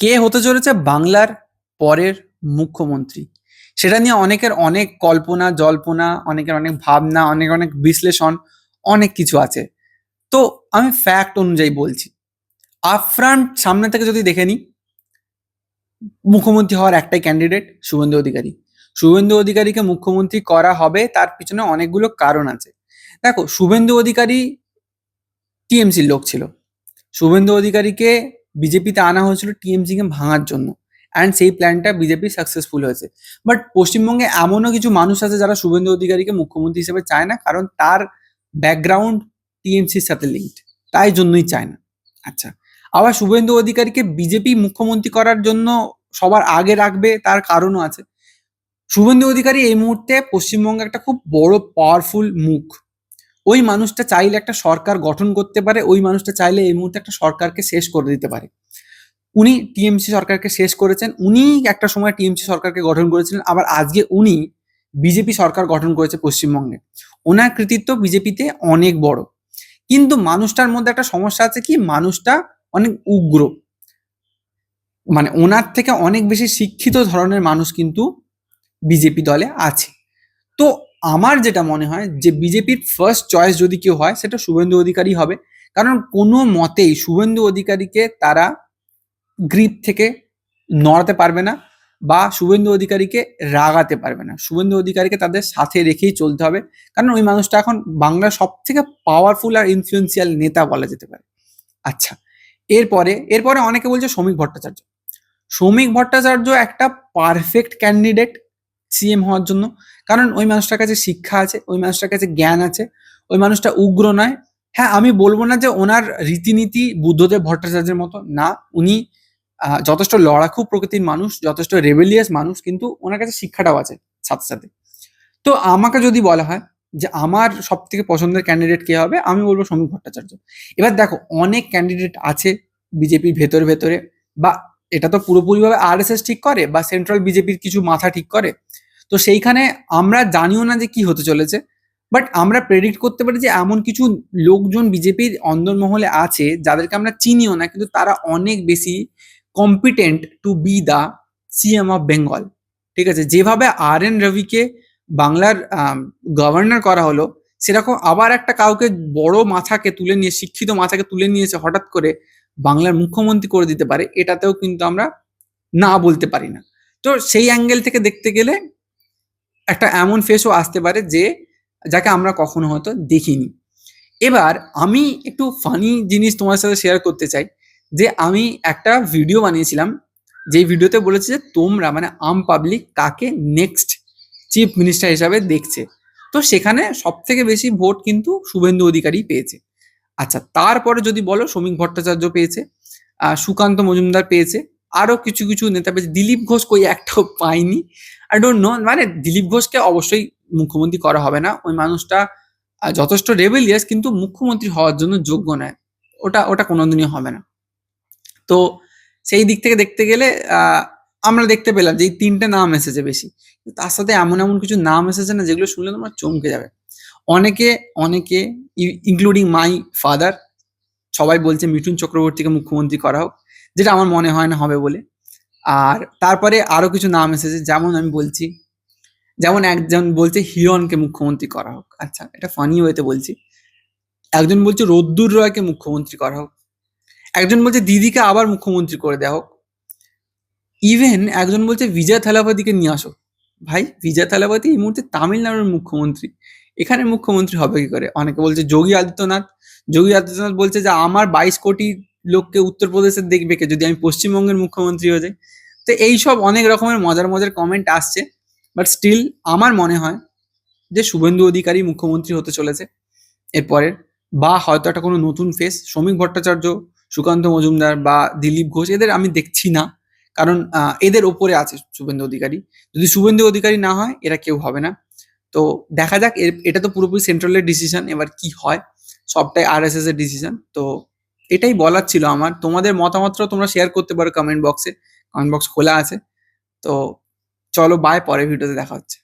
কে হতে চলেছে বাংলার পরের মুখ্যমন্ত্রী? সেটা নিয়ে অনেকের অনেক কল্পনা জল্পনা, অনেকের অনেক ভাবনা, অনেক অনেক বিশ্লেষণ, অনেক কিছু আছে। তো আমি ফ্যাক্ট অনুযায়ী বলছি। আপফ্রন্ট সামনে থেকে যদি দেখে নিই, মুখ্যমন্ত্রী হওয়ার একটাই ক্যান্ডিডেট, শুভেন্দু অধিকারী। শুভেন্দু অধিকারীকে মুখ্যমন্ত্রী করা হবে, তার পিছনে অনেকগুলো কারণ আছে। দেখো, শুভেন্দু অধিকারী টিএমসির লোক ছিল। শুভেন্দু অধিকারীকে বিজেপিতে আনা হয়েছিল টিএমসিকে ভাঙার জন্য, অ্যান্ড সেই প্ল্যানটা বিজেপি সাকসেসফুল হয়েছে। বাট পশ্চিমবঙ্গে এমনও কিছু মানুষ আছে যারা শুভেন্দু অধিকারীকে মুখ্যমন্ত্রী হিসেবে চায় না, কারণ তার ব্যাকগ্রাউন্ড টিএমসির সাথে লিঙ্কড, তাই জন্যই চায় না। আচ্ছা, আবার শুভেন্দু অধিকারীকে বিজেপি মুখ্যমন্ত্রী করার জন্য সবার আগে রাখবে, তার কারণও আছে। শুভেন্দু অধিকারী এই মুহূর্তে পশ্চিমবঙ্গে একটা খুব বড় পাওয়ারফুল মুখ। ওই মানুষটা চাইলে একটা সরকার গঠন করতে পারে, ওই মানুষটা চাইলে এই মুহূর্তে একটা সরকারকে শেষ করে দিতে পারে। উনি টিএমসি সরকারকে শেষ করেছেন, উনি একটা সময় টিএমসি সরকারকে গঠন করেছিলেন, আবার আজকে উনি বিজেপি সরকার গঠন করেছে পশ্চিমবঙ্গে। ওনার কৃতিত্ব বিজেপিতে অনেক বড়। কিন্তু মানুষটার মধ্যে একটা সমস্যা আছে, কি মানুষটা অনেক উগ্র। মানে ওনার থেকে অনেক বেশি শিক্ষিত ধরনের মানুষ কিন্তু বিজেপি দলে আছে। তো আমার যেটা মনে হয় যে বিজেপির ফার্স্ট চয়েস যদি কেউ হয়, সেটা শুভেন্দু অধিকারী হবে। কারণ কোনো মতেই শুভেন্দু অধিকারীকে তারা গ্রিপ থেকে নড়াতে পারবে না, বা শুভেন্দু অধিকারীকে রাগাতে পারবে না। শুভেন্দু অধিকারীকে তাদের সাথে রেখেই চলতে হবে, কারণ ওই মানুষটা এখন বাংলার সব থেকে পাওয়ারফুল আর ইনফ্লুয়েন্সিয়াল নেতা বলা যেতে পারে। আচ্ছা, এরপরে এরপরে অনেকে বলছে শ্রমিক ভট্টাচার্য। শ্রমিক ভট্টাচার্য একটা পারফেক্ট ক্যান্ডিডেট সিএম হওয়ার জন্য। কারণ ওই মানুষটার কাছে শিক্ষা আছে, ওই মানুষটার কাছে জ্ঞান আছে, ওই মানুষটা উগ্র নয়। হ্যাঁ, আমি বলবো না যে ওনার রীতিনীতি বুদ্ধদেব ভট্টাচার্যের মতো না। উনি যথেষ্ট লড়াকু প্রকৃতির মানুষ, যথেষ্ট রেবেলিয়াস মানুষ, কিন্তু ওনার কাছে শিক্ষাটাও আছে সাথে সাথে। তো আমাকে যদি বলা হয় যে আমার সব থেকে পছন্দের ক্যান্ডিডেট কে হবে, আমি বলবো শ্রমিক ভট্টাচার্য। এবার দেখো, অনেক ক্যান্ডিডেট আছে বিজেপির ভেতরে ভেতরে, বা এটা তো পুরোপুরিভাবে আরএসএস ঠিক করে বা সেন্ট্রাল বিজেপির কিছু মাথা ঠিক করে। তো সেইখানে আমরা জানিও না যে কি হতে চলেছে। বাট আমরা প্রেডিক্ট করতে পারি যে এমন কিছু লোকজন বিজেপির অন্দরমহলে আছে যাদেরকে আমরা চিনিও না, কিন্তু তারা অনেক বেশি competent to be the CM of Bengal. ঠিক আছে, যেভাবে আর.এন. রবিকে বাংলার গভর্নর করা হলো, সেরকম আবার একটা কাউকে বড় মাথাকে তুলে নিয়ে, শিক্ষিত মাথাকে তুলে নিয়েছে হঠাৎ করে বাংলার মুখ্যমন্ত্রী করে দিতে পারে, এটাতেও কিন্তু আমরা না বলতে পারি না। তো সেই অ্যাঙ্গেল থেকে দেখতে গেলে একটা এমন ফেসও আসতে পারে যে যাকে আমরা কখনো হয়তো দেখিনি। এবার আমি একটু ফানি জিনিস তোমার সাথে শেয়ার করতে চাই, যে আমি একটা ভিডিও বানিয়েছিলাম, যেই ভিডিওতে বলেছে যে তোমরা মানে আম পাবলিক কাকে নেক্সট চিফ মিনিস্টার হিসাবে দেখছে। তো সেখানে সব থেকে বেশি ভোট কিন্তু শুভেন্দু অধিকারী পেয়েছে। আচ্ছা, তারপরে যদি বলো, শ্রমিক ভট্টাচার্য পেয়েছে, সুকান্ত মজুমদার পেয়েছে, আরো কিছু কিছু নেতা পেয়েছে। দিলীপ ঘোষ কই একটাও পাইনি। আই ডোন্ট নো, মানে দিলীপ ঘোষকে অবশ্যই মুখ্যমন্ত্রী করা হবে না। ওই মানুষটা যথেষ্ট রেবেলিয়াস, কিন্তু মুখ্যমন্ত্রী হওয়ার জন্য যোগ্য নয়। ওটা ওটা কোনোদিনই হবে না। তো সেই দিক থেকে দেখতে গেলে আমরা দেখতে পেলাম যে এই তিনটে নাম এসেছে বেশি। তার সাথে এমন এমন কিছু নাম এসেছে না, যেগুলো শুনলে তোমার চমকে যাবে। অনেকে অনেকে ইনক্লুডিং মাই ফাদার, সবাই বলছে মিঠুন চক্রবর্তীকে মুখ্যমন্ত্রী করা হোক, যেটা আমার মনে হয় না হবে বলে। আর তারপরে আরো কিছু নাম এসেছে, যেমন আমি বলছি, যেমন একজন বলছে হিরণকে মুখ্যমন্ত্রী করা হোক। আচ্ছা, এটা ফানি ওয়েতে বলছি। একজন বলছে রোদ্দুর রয়কে মুখ্যমন্ত্রী করা হোক। একজন বলছে দিদিকে আবার মুখ্যমন্ত্রী করে দেওয়া হোক। ইভেন একজন বলছে বিজয় থালাপতিকে নিয়ে আসো। ভাই, বিজয় থালাপতি এই মুহূর্তে তামিলনাড়ুর মুখ্যমন্ত্রী, এখানে মুখ্যমন্ত্রী হবে কি করে? অনেকে বলছে যোগী আদিত্যনাথ। যোগী আদিত্যনাথ বলছে যে আমার 22 কোটি লোককে উত্তরপ্রদেশে দেখবে কে, যদি আমি পশ্চিমবঙ্গের মুখ্যমন্ত্রী হয়ে যাই। তো এইসব অনেক রকমের মজার মজার কমেন্ট আসছে। বাট স্টিল আমার মনে হয় যে শুভেন্দু অধিকারী মুখ্যমন্ত্রী হতে চলেছে এরপরে, বা হয়তো একটা কোনো নতুন ফেস, শ্রমিক ভট্টাচার্য, সুকান্ত মজুমদার বা দিলীপ ঘোষ, এদের আমি দেখছি না। কারণ এদের ওপরে আছে শুভেন্দু অধিকারী। যদি শুভেন্দু অধিকারী না হয়, এরা কেউ হবে না। তো দেখা যাক, এটা তো পুরোপুরি সেন্ট্রালের ডিসিশন, এবার কি হয়। সবটাই আরএসএস এর ডিসিশন। তো এটাই বলার ছিল আমার। তোমাদের মতামতটাও তোমরা শেয়ার করতে পারো কমেন্ট বক্সে। কমেন্ট বক্স খোলা আছে। তো চলো, বাই, পরের ভিডিওতে দেখা হচ্ছে।